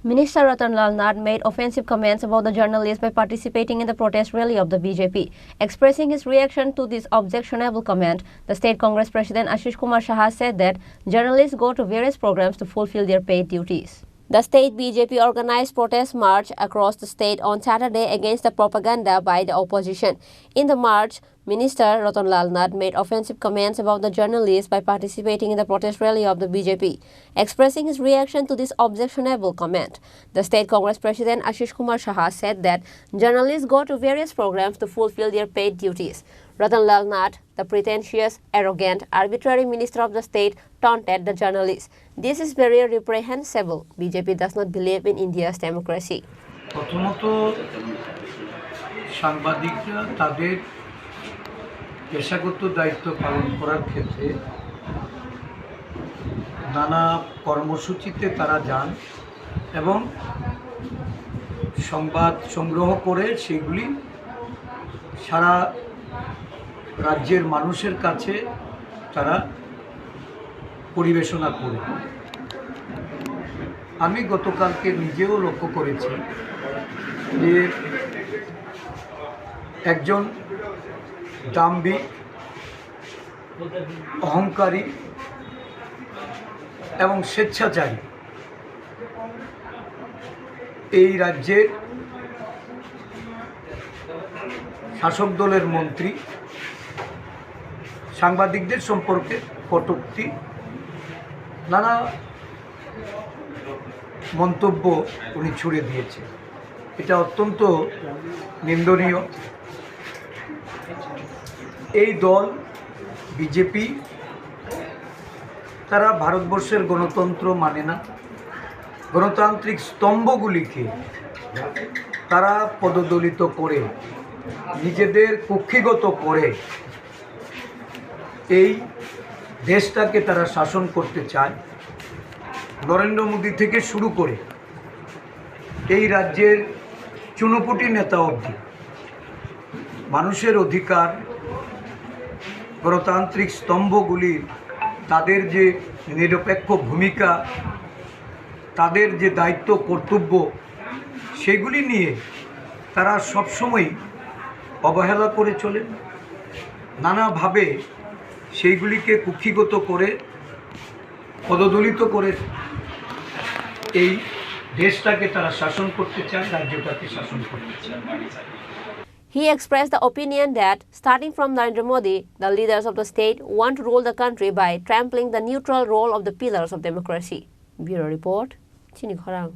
Minister Ratan Lal Nath made offensive comments about the journalists by participating in the protest rally of the BJP. Expressing his reaction to this objectionable comment, the State Congress President Ashish Kumar Saha said that journalists go to various programs to fulfill their paid duties. The state BJP organized protest march across the state on Saturday against the propaganda by the opposition. In the march, Minister Ratan Lal Nath made offensive comments about the journalists by participating in the protest rally of the BJP. Expressing his reaction to this objectionable comment, the State Congress President Ashish Kumar Saha said that journalists go to various programs to fulfill their paid duties. Ratan Lal Nath, the pretentious, arrogant, arbitrary minister of the state, taunted the journalists. This is very reprehensible. BJP does not believe in India's democracy. প্রথমত সাংবাদিকরা তাদের পেশাগত দায়িত্ব পালন করার ক্ষেত্রে নানা কর্মসূচিতে তারা যান এবং সংবাদ সংগ্রহ করে সেগুলি সারা রাজ্যের মানুষের কাছে তারা পরিবেশনা করে। আমি গতকালকে নিজেও লক্ষ্য করেছি যে একজন দাম্ভিক, অহংকারী এবং স্বেচ্ছাচারী এই রাজ্যের শাসক দলের মন্ত্রী সাংবাদিকদের সম্পর্কে কটূক্তি, নানা মন্তব্য উনি ছুড়ে দিয়েছে। এটা অত্যন্ত নিন্দনীয়। এই দল বিজেপি তারা ভারতবর্ষের গণতন্ত্র মানে না, গণতান্ত্রিক স্তম্ভগুলিকে তারা পদদলিত করে নিজেদের কুক্ষিগত করে এই দেশটাকে তারা শাসন করতে চায়। নরেন্দ্র মোদী থেকে শুরু করে এই রাজ্যের চুনোপুটি নেতা অবধি মানুষের অধিকার, গণতান্ত্রিক স্তম্ভগুলির তাদের যে নিরপেক্ষ ভূমিকা, তাদের যে দায়িত্ব কর্তব্য, সেগুলি নিয়ে তারা সবসময় অবহেলা করে চলেন। নানাভাবে সেইগুলিকে কুক্ষিগত করে পদদলিত করে এই দেশটাকে তারা শাসন করতে চায়, রাজ্যটাকে শাসন করতে চায়। He expressed the opinion that, starting from Narendra Modi, the leaders of the state want to rule the country by trampling the neutral role of the pillars of democracy. Bureau Report, Chini Khorang.